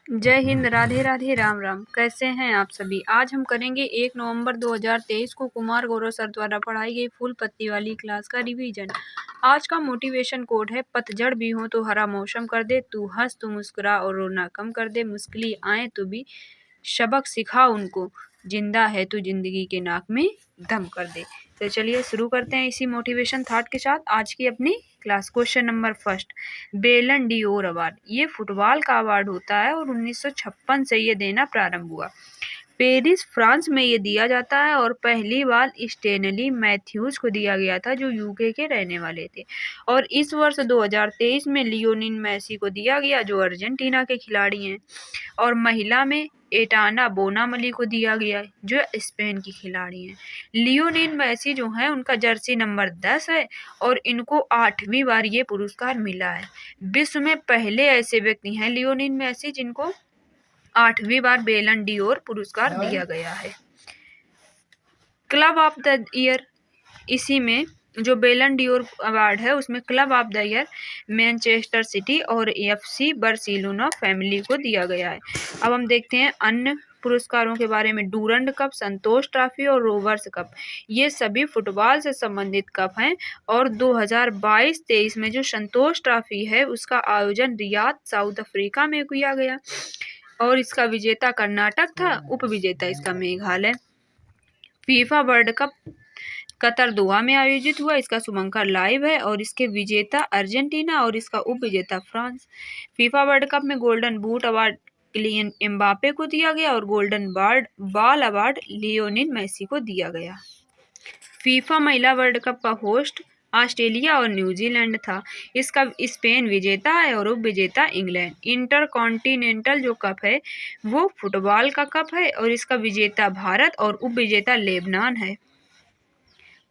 जय हिंद, राधे राधे, राम राम। कैसे हैं आप सभी। आज हम करेंगे 1 नवंबर 2023 को कुमार गौरव सर द्वारा पढ़ाई गई फूल पत्ती वाली क्लास का रिवीजन। आज का मोटिवेशन कोड है, पतझड़ भी हो तो हरा मौसम कर दे, तू हंस तू मुस्कुरा और रोना कम कर दे, मुश्किलें आए तो भी सबक सिखा उनको, जिंदा है तो जिंदगी के नाक में दम कर दे। तो चलिए शुरू करते हैं इसी मोटिवेशन थॉट के साथ आज की अपनी क्लास। क्वेश्चन नंबर फर्स्ट, बेलन डियोर अवार्ड ये फुटबॉल का अवार्ड होता है और 1956 से ये देना प्रारंभ हुआ। पेरिस फ्रांस में ये दिया जाता है और पहली बार स्टेनली मैथ्यूज को दिया गया था जो यूके के रहने वाले थे। और इस वर्ष 2023 में लियोनेल मेसी को दिया गया जो अर्जेंटीना के खिलाड़ी हैं। और महिला में एटाना बोनामली को दिया गया है जो स्पेन की खिलाड़ी हैं। लियोनेल मेसी जो है उनका जर्सी नंबर 10 है और इनको 8वीं बार ये पुरस्कार मिला है। विश्व में पहले ऐसे व्यक्ति हैं लियोनेल मेसी जिनको 8वीं बार बेलन डियोर पुरस्कार दिया गया है। क्लब ऑफ द ईयर, इसी में जो बेलन डियोर अवार्ड है उसमें club of the year Manchester city और एफसी बार्सिलोना फैमिली को दिया गया है। अब हम देखते हैं अन्य पुरस्कारों के बारे में। डूरंड कप, संतोष ट्रॉफी और रोवर्स कप ये सभी फुटबॉल से संबंधित कप हैं। और 2022-23 में जो संतोष ट्रॉफी है उसका आयोजन रियाद साउथ अफ्रीका में किया गया और इसका विजेता कर्नाटक था, उप विजेता इसका Meghalaya. FIFA world Cup Qatar Doha में आयोजित हुआ, इसका शुभंकर लाइव है और इसके विजेता अर्जेंटीना और इसका उप विजेता फ्रांस। फीफा वर्ल्ड कप में golden boot award Kylian Mbappe को दिया गया और golden ball award Lionel Messi को दिया गया। फीफा महिला वर्ल्ड कप का होस्ट ऑस्ट्रेलिया और न्यूजीलैंड था, इसका स्पेन विजेता है और उप विजेता इंग्लैंड। इंटर कॉन्टिनेंटल जो कप है वो फुटबॉल का कप है और इसका विजेता भारत और उप विजेता लेबनान है।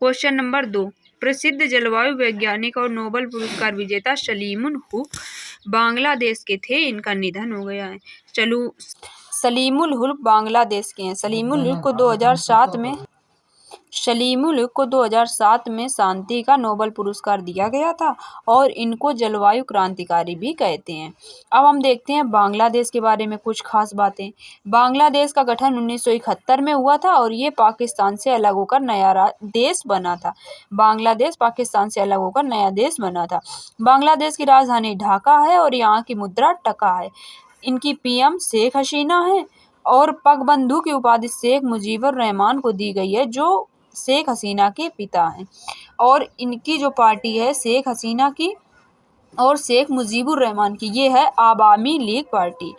क्वेश्चन नंबर 2, प्रसिद्ध जलवायु वैज्ञानिक और नोबेल पुरस्कार विजेता सलीमुल हुक बांग्लादेश के थे, इनका निधन हो गया है। सलीमुल हुक बांग्लादेश के हैं। सलीमुल हुक को 2007 में शांति का नोबेल पुरस्कार दिया गया था और इनको जलवायु क्रांतिकारी भी कहते हैं। अब हम देखते हैं बांग्लादेश के बारे में कुछ खास बातें। बांग्लादेश का गठन 1971 में हुआ था और ये पाकिस्तान से अलग होकर नया देश बना था। बांग्लादेश पाकिस्तान से अलग होकर नया देश बना था। बांग्लादेश की राजधानी ढाका है और यहाँ की मुद्रा टका है। इनकी पीएम शेख हसीना है और पगबंधु की उपाधि शेख मुजीबुर रहमान को दी गई है जो शेख हसीना के पिता हैं। और इनकी जो पार्टी है शेख हसीना की और शेख मुजीबुर रहमान की, ये है आवामी लीग पार्टी।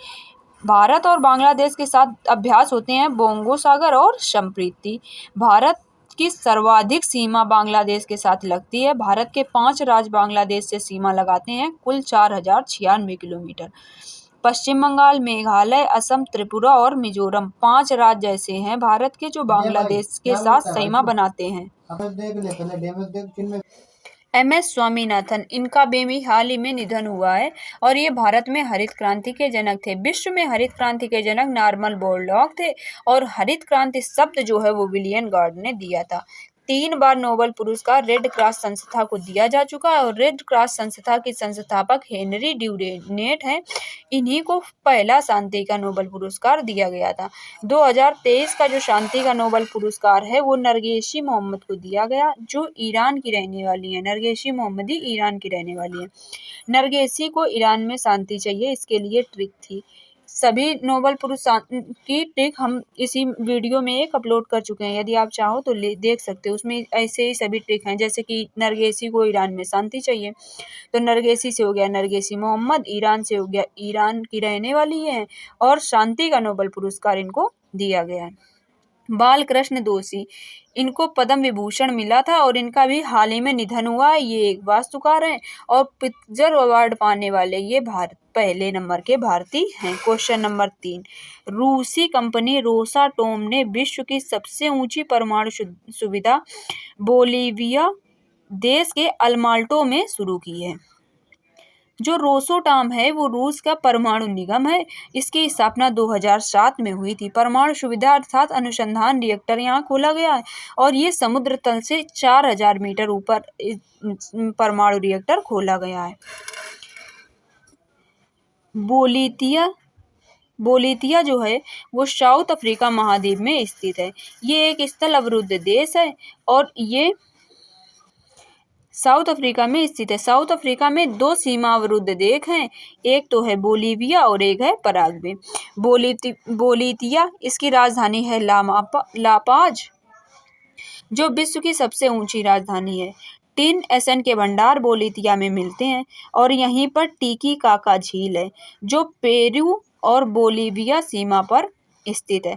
भारत और बांग्लादेश के साथ अभ्यास होते हैं बोंगो सागर और संप्रीति। भारत की सर्वाधिक सीमा बांग्लादेश के साथ लगती है। भारत के 5 राज्य बांग्लादेश से सीमा लगाते हैं, कुल 4096 किलोमीटर। पश्चिम बंगाल, मेघालय, असम, त्रिपुरा और मिजोरम 5 राज्य ऐसे हैं भारत के जो बांग्लादेश के साथ सीमा बनाते हैं। MS स्वामीनाथन, इनका बेमी हाल ही में निधन हुआ है और ये भारत में हरित क्रांति के जनक थे। विश्व में हरित क्रांति के जनक नॉर्मन बोरलॉग थे और हरित क्रांति शब्द जो है वो विलियम गॉर्ड ने दिया था। 3 बार नोबेल पुरस्कार रेड क्रॉस संस्था को दिया जा चुका है और रेड क्रॉस संस्था की संस्थापक हेनरी ड्यूरेनेट हैं। इन्हीं को पहला शांति का नोबेल पुरस्कार दिया गया था। 2023 का जो शांति का नोबेल पुरस्कार है वो नरगेशी मोहम्मद को दिया गया जो ईरान की रहने वाली है। नरगेशी मोहम्मदी ईरान की रहने वाली है। नरगेशी को ईरान में शांति चाहिए, इसके लिए ट्रिक थी। सभी नोबेल पुरस्कार की ट्रिक हम इसी वीडियो में एक अपलोड कर चुके हैं, यदि आप चाहो तो देख सकते हो। उसमें ऐसे ही सभी ट्रिक हैं, जैसे कि नरगेशी को ईरान में शांति चाहिए तो नरगेशी से हो गया नरगेशी मोहम्मद, ईरान से हो गया ईरान की रहने वाली है और शांति का नोबेल पुरस्कार इनको दिया गया है। बाल कृष्ण दोषी, इनको पद्म विभूषण मिला था और इनका भी हाल ही में निधन हुआ है। ये एक वास्तुकार हैं और पित्जर अवार्ड पाने वाले ये पहले नंबर के भारतीय हैं। क्वेश्चन नंबर 3, रूसी कंपनी रोसाटोम ने विश्व की सबसे ऊंची परमाणु सुविधा बोलिविया देश के अल्माल्टो में शुरू की है। जो रोसोटॉम है वो रूस का परमाणु निगम है। इसकी स्थापना 2007 में हुई थी। परमाणु सुविधा अर्थात अनुसंधान रिएक्टर यहाँ खोला गया है और ये समुद्र तल से 4000 मीटर ऊपर परमाणु रिएक्टर खोला गया है। बोलिविया बोलितिया जो है वो साउथ अफ्रीका महाद्वीप में स्थित है। ये एक स्थल अवरुद्ध देश है और ये साउथ अफ्रीका में स्थित है। साउथ अफ्रीका में दो सीमा अवरुद्ध देश हैं, एक तो है बोलीविया और एक है पराग्वे। बोलितिया इसकी राजधानी है लापाज, जो विश्व की सबसे ऊंची राजधानी है। टिन एसन के भंडार बोलितिया में मिलते हैं और यहीं पर टिटीकाका झील है, जो पेरू और बोलीविया सीमा पर स्थित है।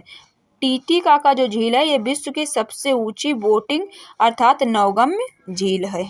टिटीकाका जो झील है ये विश्व की सबसे ऊंची बोटिंग अर्थात नौगम्य झील है।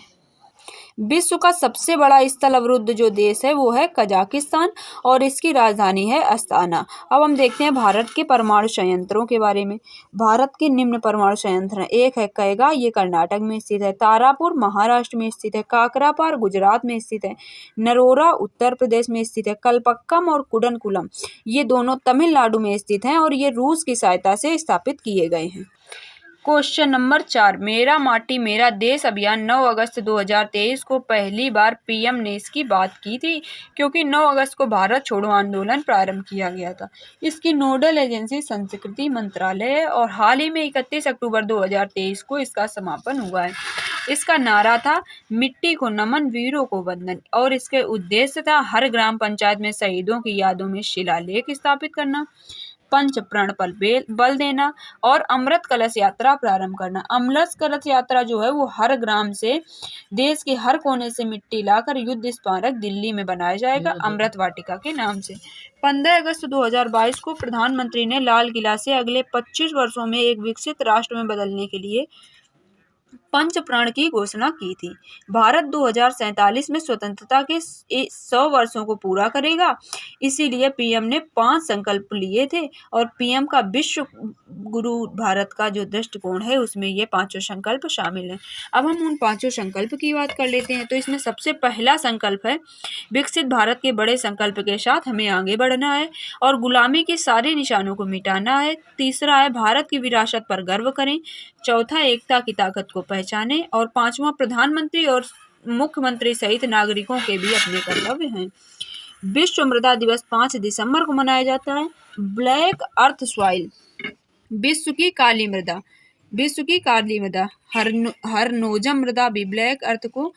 विश्व का सबसे बड़ा स्थल अवरुद्ध जो देश है वो है कजाकिस्तान और इसकी राजधानी है अस्ताना। अब हम देखते हैं भारत के परमाणु संयंत्रों के बारे में। भारत के निम्न परमाणु संयंत्र हैं। एक है कैगा, ये कर्नाटक में स्थित है। तारापुर महाराष्ट्र में स्थित है। काकरापार गुजरात में स्थित है। नरोरा उत्तर प्रदेश में स्थित है। कलपक्कम और कुडनकुलम ये दोनों तमिलनाडु में स्थित हैं और ये रूस की सहायता से स्थापित किए गए हैं। क्वेश्चन नंबर 4, मेरा माटी मेरा देश अभियान 9 अगस्त 2023 को पहली बार पीएम ने इसकी बात की थी, क्योंकि 9 अगस्त को भारत छोड़ो आंदोलन प्रारंभ किया गया था। इसकी नोडल एजेंसी संस्कृति मंत्रालय है और हाल ही में 31 अक्टूबर 2023 को इसका समापन हुआ है। इसका नारा था मिट्टी को नमन, वीरों को वंदन, और इसके उद्देश्य था हर ग्राम पंचायत में शहीदों की यादों में शिलालेख स्थापित करना, पंच प्रण पर बल देना और अमृत कलश यात्रा प्रारंभ करना। अमृत कलश यात्रा जो है वो हर ग्राम से देश के हर कोने से मिट्टी लाकर युद्ध स्मारक दिल्ली में बनाया जाएगा अमृत वाटिका के नाम से। 15 अगस्त 2022 को प्रधानमंत्री ने लाल किला से अगले 25 वर्षों में एक विकसित राष्ट्र में बदलने के लिए पंच प्रण की घोषणा की थी। भारत 2047 में स्वतंत्रता के 100 वर्षों को पूरा करेगा, इसीलिए पीएम ने 5 संकल्प लिए थे और पीएम का विश्व गुरु भारत का जो दृष्टिकोण है उसमें ये 5 संकल्प शामिल हैं। अब हम उन 5 संकल्प की बात कर लेते हैं। तो इसमें सबसे पहला संकल्प है विकसित भारत के बड़े संकल्प के साथ हमें आगे बढ़ना है और गुलामी के सारे निशानों को मिटाना है। तीसरा है भारत की विरासत पर गर्व करें। चौथा एकता की ताकत को पहचाने और 5वां प्रधानमंत्री और मुख्यमंत्री सहित नागरिकों के भी अपने कर्तव्य हैं। विश्व मृदा दिवस 5 दिसंबर को मनाया जाता है। ब्लैक अर्थ सॉइल विश्व की काली मृदा हरनोजम मृदा भी ब्लैक अर्थ को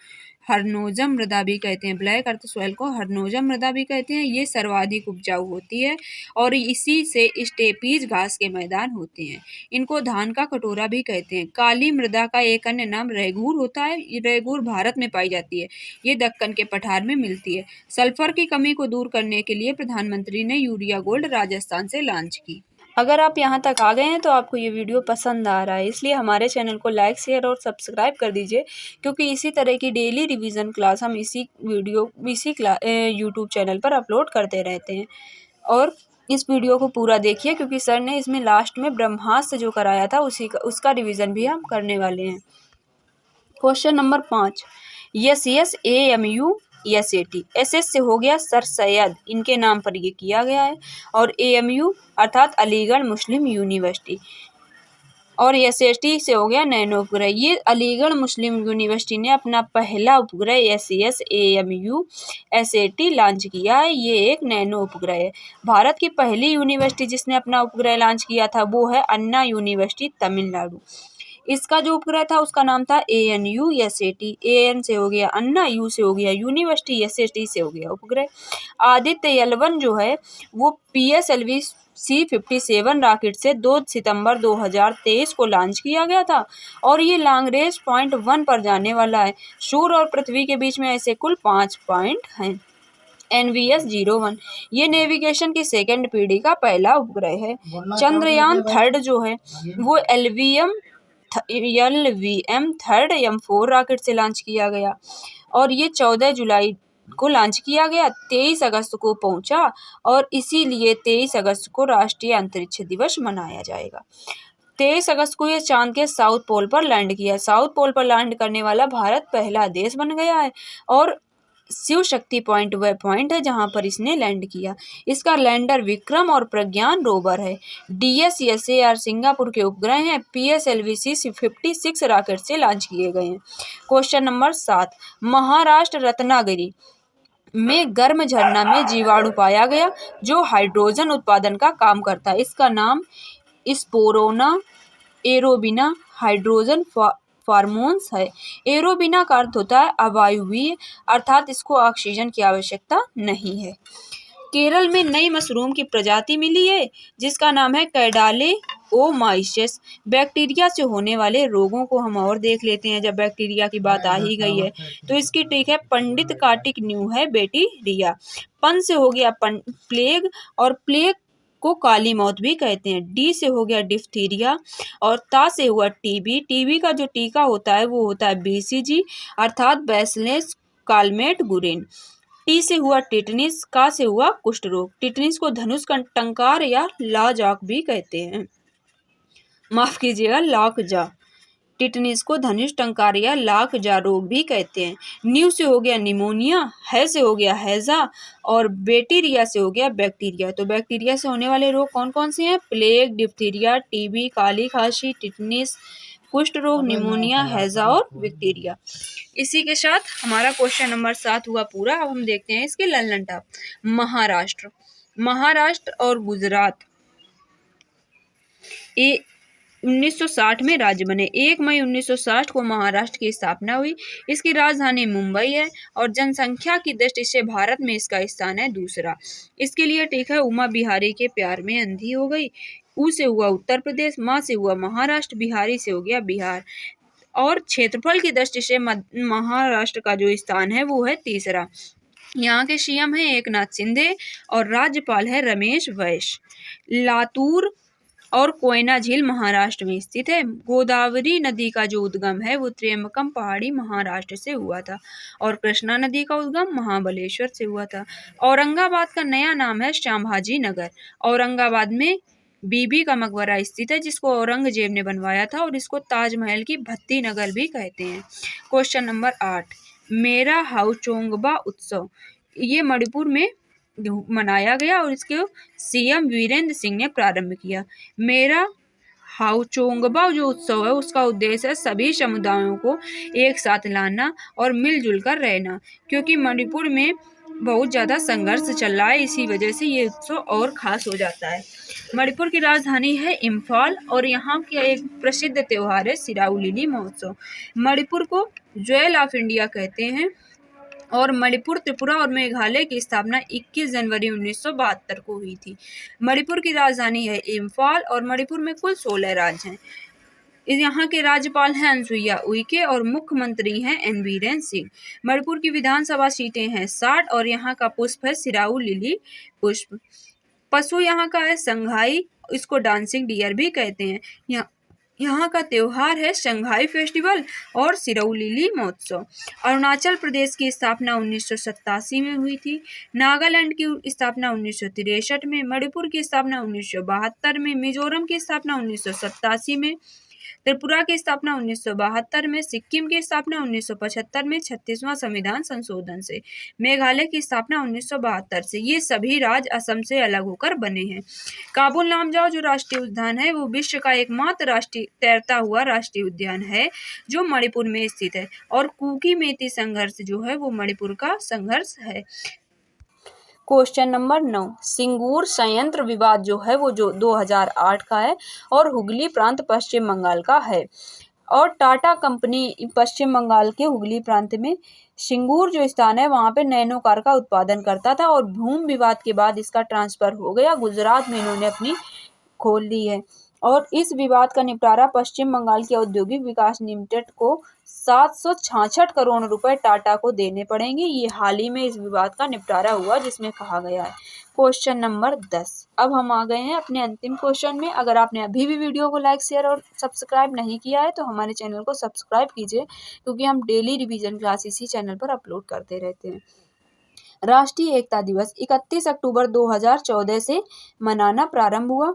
हरनोजम मृदा भी कहते हैं। ब्लैक अर्थ सॉइल को हरनोजम मृदा भी कहते हैं। ये सर्वाधिक उपजाऊ होती है और इसी से स्टेपीज घास के मैदान होते हैं। इनको धान का कटोरा भी कहते हैं। काली मृदा का एक अन्य नाम रेगूर होता है। ये रेगूर भारत में पाई जाती है। ये दक्कन के पठार में मिलती है। सल्फर की कमी को दूर करने के लिए प्रधानमंत्री ने यूरिया गोल्ड राजस्थान से लॉन्च की। अगर आप यहाँ तक आ गए हैं तो आपको ये वीडियो पसंद आ रहा है, इसलिए हमारे चैनल को लाइक, शेयर और सब्सक्राइब कर दीजिए, क्योंकि इसी तरह की डेली रिवीजन क्लास हम इसी यूट्यूब चैनल पर अपलोड करते रहते हैं। और इस वीडियो को पूरा देखिए, क्योंकि सर ने इसमें लास्ट में ब्रह्मास्त्र जो कराया था उसका रिवीजन भी हम करने वाले हैं। Question number 5, yes AMU SAT SS से हो गया सर सैयद, इनके नाम पर ये किया गया है, और AMU अर्थात अलीगढ़ मुस्लिम यूनिवर्सिटी, और SAT से हो गया नैनो उपग्रह। ये अलीगढ़ मुस्लिम यूनिवर्सिटी ने अपना पहला उपग्रह SES AMU SAT लॉन्च किया है। ये एक नैनो उपग्रह है। भारत की पहली यूनिवर्सिटी जिसने अपना उपग्रह लॉन्च किया था वो है अन्ना यूनिवर्सिटी तमिलनाडु। इसका जो उपग्रह था उसका नाम था ANU SAT। AN से हो गया अन्ना, U से हो गया यूनिवर्सिटी, SAT से हो गया उपग्रह। आदित्य L1 जो है वो PSLV C57 रॉकेट से 2 सितंबर 2023 को लॉन्च किया गया था और ये लॉन्ग रेंज पॉइंट 1 पर जाने वाला है। सूर्य और पृथ्वी के बीच में ऐसे कुल 5 पॉइंट हैं। NVS-01 ये नेविगेशन की सेकंड पीढ़ी का पहला उपग्रह है। चंद्रयान 3 जो है वो LVM 3rd M4 रॉकेट से लॉन्च किया गया और ये 14 जुलाई को लॉन्च किया गया, 23 अगस्त को पहुंचा और इसीलिए 23 अगस्त को राष्ट्रीय अंतरिक्ष दिवस मनाया जाएगा। 23 अगस्त को ये चांद के साउथ पोल पर लैंड किया। साउथ पोल पर लैंड करने वाला भारत पहला देश बन गया है और शिव शक्ति पॉइंट वह पॉइंट है जहां पर इसने लैंड किया। इसका लैंडर विक्रम और प्रज्ञान रोवर है। DSSAR सिंगापुर के उपग्रह हैं। PSLV C56 रॉकेट से लॉन्च किए गए हैं। क्वेश्चन नंबर 7, महाराष्ट्र रत्नागिरी में गर्म झरना में जीवाणु पाया गया जो हाइड्रोजन उत्पादन का काम करता है। इसका नाम स्पोरोना एरोबिना हाइड्रोजन फार्मोन्स है। एरोबिना का अर्थ होता है अवायवीय, अर्थात इसको ऑक्सीजन की आवश्यकता नहीं है। केरल में नई मशरूम की प्रजाति मिली है जिसका नाम है कैडालेओमाइसिस। बैक्टीरिया से होने वाले रोगों को हम और देख लेते हैं। जब बैक्टीरिया की बात आ ही गई है तो इसकी ठीक है पंडित कार्टिक न्यू है बैक्टीरिया। पन से हो गया प्लेग, और प्लेग को काली मौत भी कहते हैं। डी से हो गया डिफ्थीरिया, और ता से हुआ टीबी। टीबी का जो टीका होता है वो होता है बीसीजी, अर्थात बैसिलस कालमेट गुरिन। टी से हुआ टिटनिस, का से हुआ कुष्ठ रोग। टिटनिस को धनुष टंकार या लाजाक भी कहते हैं, माफ कीजिएगा लाकजा। टिटनिस को धनुष टंकार या लाकजा रोग भी कहते हैं। न्यू से हो गया निमोनिया, है से हो गया हैजा, और बैक्टीरिया से हो गया बैक्टीरिया। तो बैक्टीरिया से होने वाले रोग कौन कौन से हैं? प्लेग, डिप्थीरिया, टीबी, काली खांसी, टिटनिस, कुष्ठ रोग, निमोनिया, हैजा और बैक्टीरिया। इसी के साथ हमारा क्वेश्चन नंबर 7 हुआ पूरा। अब हम देखते हैं इसके ललन टॉप। महाराष्ट्र और गुजरात 1960 में राज्य बने। 1 मई 1960 को महाराष्ट्र की स्थापना हुई। इसकी राजधानी मुंबई है और जनसंख्या की दृष्टि से भारत में इसका स्थान है दूसरा। इसके लिए ठीक है उमा बिहारी के प्यार में अंधी हो गई। ऊ से हुआ उत्तर प्रदेश, माँ से हुआ महाराष्ट्र, बिहारी से हो गया बिहार। और क्षेत्रफल की दृष्टि से महाराष्ट्र का जो स्थान है वो है तीसरा। यहाँ के सीएम है एकनाथ शिंदे और राज्यपाल है रमेश बैस। लातूर और कोयना झील महाराष्ट्र में स्थित है। गोदावरी नदी का जो उद्गम है वो त्र्यंबकम पहाड़ी महाराष्ट्र से हुआ था, और कृष्णा नदी का उद्गम महाबलेश्वर से हुआ था। औरंगाबाद का नया नाम है संभाजी नगर। औरंगाबाद में बीबी का मकबरा स्थित है जिसको औरंगजेब ने बनवाया था, और इसको ताजमहल की भत्ती नगर भी कहते हैं। क्वेश्चन नंबर 8, मेरा हाउचोंगबा उत्सव ये मणिपुर में मनाया गया और इसके सीएम वीरेंद्र सिंह ने प्रारंभ किया। मेरा हाउचोंगबा जो उत्सव है उसका उद्देश्य है सभी समुदायों को एक साथ लाना और मिलजुल कर रहना, क्योंकि मणिपुर में बहुत ज़्यादा संघर्ष चल रहा है, इसी वजह से ये उत्सव और खास हो जाता है। मणिपुर की राजधानी है इम्फाल और यहाँ का एक प्रसिद्ध त्यौहार है सिराउलीली महोत्सव। मणिपुर को ज्वेल ऑफ इंडिया कहते हैं, और मणिपुर, त्रिपुरा और मेघालय की स्थापना 21 जनवरी 1972 को हुई थी। मणिपुर की राजधानी है इम्फाल और मणिपुर में कुल 16 राज्य हैं। यहाँ के राज्यपाल हैं अनसुईया उइके और मुख्यमंत्री हैं एन बीरेन सिंह। मणिपुर की विधानसभा सीटें हैं 60 और यहाँ का पुष्प है सिराउ लिली पुष्प। पशु यहाँ का है संघाई, इसको डांसिंग डियर भी कहते हैं। यहाँ का त्योहार है शंघाई फेस्टिवल और सिरौलीली महोत्सव। अरुणाचल प्रदेश की स्थापना 1987 में हुई थी। नागालैंड की स्थापना 1963 में, मणिपुर की स्थापना 1972 में, मिजोरम की स्थापना 1987 में, त्रिपुरा की स्थापना 1972 में, सिक्किम की स्थापना 1975 में 36वां संविधान संशोधन से, मेघालय की स्थापना 1972 से। ये सभी राज्य असम से अलग होकर बने हैं। काबुल नामजाओ जो राष्ट्रीय उद्यान है वो विश्व का एकमात्र राष्ट्रीय तैरता हुआ राष्ट्रीय उद्यान है जो मणिपुर में स्थित है, और कुकी मेती संघर्ष जो है वो मणिपुर का संघर्ष है। क्वेश्चन नंबर 9, सिंगूर संयंत्र विवाद जो है वो जो 2008 का है और हुगली प्रांत पश्चिम बंगाल का है। और टाटा कंपनी पश्चिम बंगाल के हुगली प्रांत में सिंगूर जो स्थान है वहाँ पे नैनो कार का उत्पादन करता था, और भूमि विवाद के बाद इसका ट्रांसफर हो गया गुजरात में, इन्होंने अपनी खोल ली है। और इस विवाद का निपटारा पश्चिम बंगाल के औद्योगिक विकास लिमिटेड को 766 करोड़ रुपए टाटा को देने पड़ेंगे। ये हाल ही में इस विवाद का निपटारा हुआ जिसमें कहा गया है। क्वेश्चन नंबर 10, अब हम आ गए हैं अपने अंतिम क्वेश्चन में। अगर आपने अभी भी वीडियो को लाइक, शेयर और सब्सक्राइब नहीं किया है तो हमारे चैनल को सब्सक्राइब कीजिए, क्योंकि हम डेली रिवीजन क्लास इसी चैनल पर अपलोड करते रहते हैं। राष्ट्रीय एकता दिवस 31 अक्टूबर 2014 से मनाना प्रारंभ हुआ,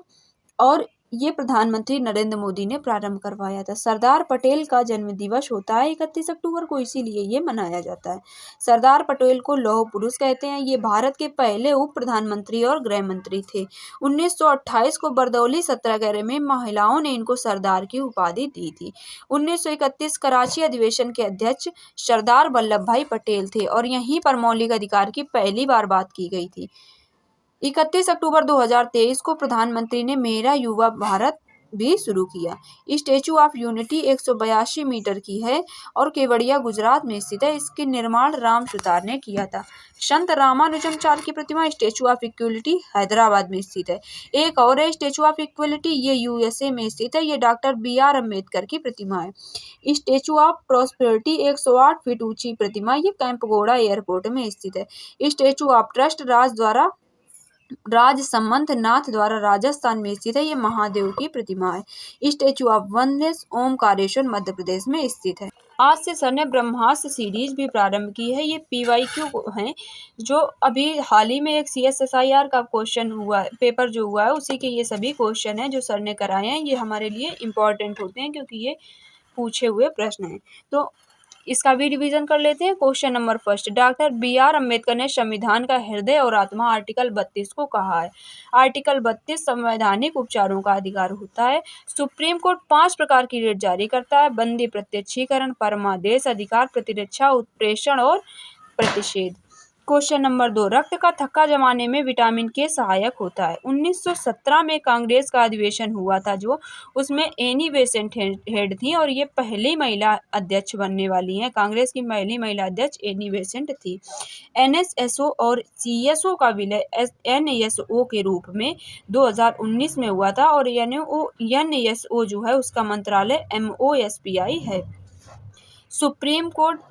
और ये प्रधानमंत्री नरेंद्र मोदी ने प्रारंभ करवाया था। सरदार पटेल का जन्म दिवस होता है 31 अक्टूबर को, इसीलिए ये मनाया जाता है। सरदार पटेल को लौह पुरुष कहते हैं। ये भारत के पहले उप प्रधानमंत्री और गृह मंत्री थे। 1928 को बरदौली सत्याग्रह में महिलाओं ने इनको सरदार की उपाधि दी थी। 1931 कराची अधिवेशन के अध्यक्ष सरदार वल्लभ भाई पटेल थे और यहीं पर मौलिक अधिकार की पहली बार बात की गई थी। 31 अक्टूबर 2023 को प्रधानमंत्री ने मेरा युवा भारत भी शुरू किया। स्टैचू ऑफ यूनिटी 182 मीटर की है और केवड़िया गुजरात में स्थित है। इसके निर्माण राम सुतार ने किया था। संत रामानुजमचार्य की प्रतिमा स्टैचू ऑफ इक्वलिटी हैदराबाद में स्थित है। एक और है स्टैचू ऑफ इक्वलिटी, ये USA में स्थित है। ये डॉक्टर BR अम्बेडकर की प्रतिमा है। स्टैचू ऑफ प्रॉस्पेरिटी 108 फीट ऊंची प्रतिमा, ये कैंपगोड़ा एयरपोर्ट में स्थित है। स्टैचू ऑफ ट्रस्ट राज समंत नाथ द्वारा राजस्थान में स्थित है। ये महादेव की प्रतिमा है। Statue of oneness Omkareshwar Madhya Pradesh में स्थित है। आज से सर ने ब्रह्मास्त्र सीरीज भी प्रारंभ की है। ये PYQ है, जो अभी हाल ही में एक CSSIR का क्वेश्चन हुआ है, पेपर जो हुआ है उसी के ये सभी क्वेश्चन हैं जो सर ने कराए हैं। ये हमारे लिए इम्पोर्टेंट होते हैं क्योंकि ये पूछे हुए प्रश्न हैं। तो इसका भी रिवीजन कर लेते हैं। Question number first, doctor BR Ambedkar ने संविधान का हृदय और आत्मा आर्टिकल 32 को कहा है। आर्टिकल 32 संवैधानिक उपचारों का अधिकार होता है। सुप्रीम कोर्ट 5 प्रकार की रिट जारी करता है: बंदी, प्रत्यक्षीकरण, परमादेश, अधिकार प्रतिरक्षा, उत्प्रेषण और प्रतिषेध। क्वेश्चन नंबर 2, रक्त का थक्का जमाने में विटामिन K सहायक होता है। 1917 में कांग्रेस का अधिवेशन हुआ था, जो उसमें एनी बेसेंट हेड थी और ये पहली महिला अध्यक्ष बनने वाली हैं। कांग्रेस की पहली महिला अध्यक्ष एनी बेसेंट थी। NSSO और CSO का विलय NSO के रूप में 2019 में हुआ था और NSO जो है उसका मंत्रालय MOSPI है। सुप्रीम कोर्ट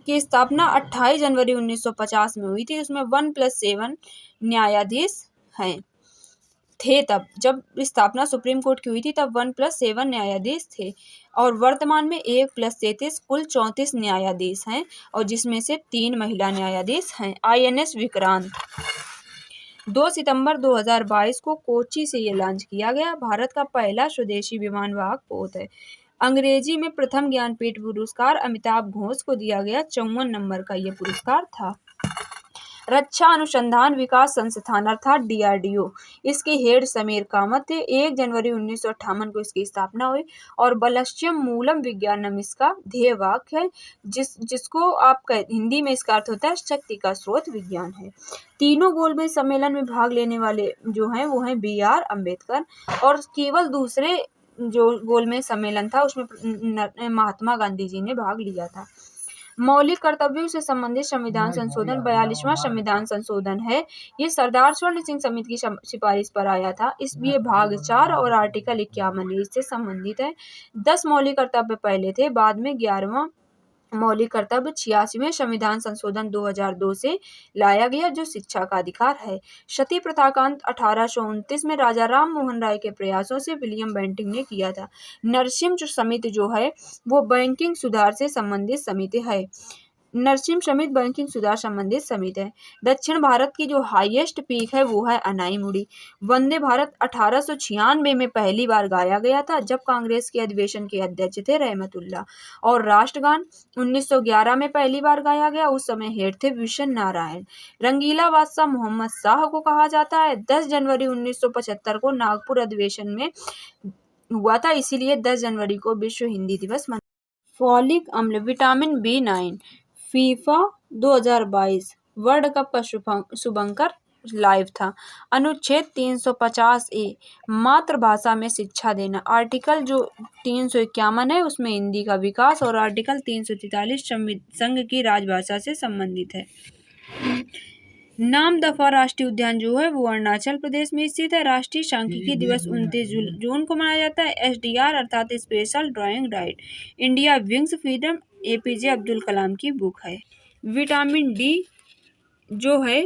की स्थापना 28 जनवरी 1950 में हुई थी। उसमें 1+7 न्यायाधीश थे। तब जब स्थापना सुप्रीम कोर्ट की हुई थी तब 1+7 न्यायाधीश थे और वर्तमान में 1+33 कुल 34 न्यायाधीश हैं और जिसमें से 3 महिला न्यायाधीश हैं। INS विक्रांत 2 सितंबर 2022 को कोच्चि से ये लॉन्च किया गया। भारत का पहला स्वदेशी विमान वाहक पोत है। अंग्रेजी में प्रथम ज्ञानपीठ पुरस्कार अमिताभ घोष को दिया गया। 54 नंबर का ये पुरस्कार था। रक्षा अनुसंधान विकास संस्थान अर्थात DRDO, इसके हेड समीर कामत थे। 1 जनवरी 1958 को इसकी स्थापना हुई और बलश्यम मूलम विज्ञानम इसका ध्येय वाक्य है, जिसको आप हिंदी में इसका अर्थ होता है शक्ति का स्रोत विज्ञान है। तीनों गोलमेज सम्मेलन में भाग लेने वाले जो हैं वो हैं BR अम्बेडकर और केवल दूसरे जो गोलमेज सम्मेलन था उसमें महात्मा गांधी जी ने भाग लिया था। मौलिक कर्तव्यों से संबंधित संविधान संशोधन 42वां संविधान संशोधन है। ये सरदार स्वर्ण सिंह समिति की सिफारिश पर आया था। इसलिए भाग 4 और आर्टिकल 51 इससे संबंधित है। 10 मौलिक कर्तव्य पहले थे, बाद में 11वां मौलिक कर्तव्य 86वें संविधान संशोधन 2002 से लाया गया, जो शिक्षा का अधिकार है। सती प्रथा का अंत 1829 में राजा राम मोहन राय के प्रयासों से विलियम बेंटिंक ने किया था। नरसिम्ह समिति जो है वो बैंकिंग सुधार से संबंधित समिति है। नरसिम्ह समिति बैंकिंग सुधार संबंधित समिति है। दक्षिण भारत की जो हाईएस्ट पीक है वो है अनाईमुड़ी। वंदे भारत 1896 में पहली बार गाया गया था, जब कांग्रेस के अधिवेशन के अध्यक्ष थे रहमतुल्लाह। और राष्ट्रगान 1911 में पहली बार गाया गया, उस समय हेड थे विशन नारायण। रंगीला बादशाह मोहम्मद शाह को कहा जाता है। 10 जनवरी 1975 को नागपुर अधिवेशन में हुआ था, इसीलिए 10 जनवरी को विश्व हिंदी दिवस फॉलिक अम्ल vitamin B9 FIFA 2022 world cup का शुभंकर लाइव था। अनुच्छेद 350A मातृभाषा में शिक्षा देना। आर्टिकल जो 351 है उसमें हिंदी का विकास और आर्टिकल 343 संघ की राजभाषा से संबंधित है। नामदफा राष्ट्रीय उद्यान जो है वो अरुणाचल प्रदेश में स्थित है। राष्ट्रीय सांख्यिकी दिवस 29 जून को मनाया जाता है। SDR अर्थात special drawing right India wings freedom APJ Abdul Kalam की बुक है। विटामिन D जो है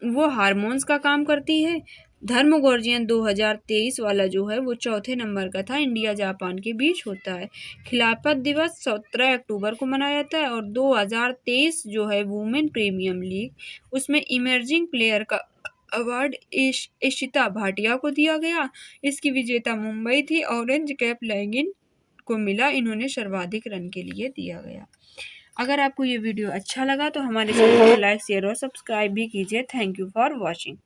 वो हार्मोन्स का काम करती है। धर्मगोर्जियन 2023 वाला जो है वो 4थे नंबर का था। इंडिया जापान के बीच होता है। खिलाफत दिवस 17 अक्टूबर को मनाया जाता है। और 2023 जो है वुमेन प्रीमियम लीग, उसमें इमर्जिंग प्लेयर का अवार्ड इशिता भाटिया को दिया गया। इसकी विजेता मुंबई थी। ऑरेंज कैप लैगिन को मिला, इन्होंने सर्वाधिक रन के लिए दिया गया। अगर आपको ये वीडियो अच्छा लगा तो हमारे चैनल को लाइक शेयर और सब्सक्राइब भी कीजिए। Thank you for watching.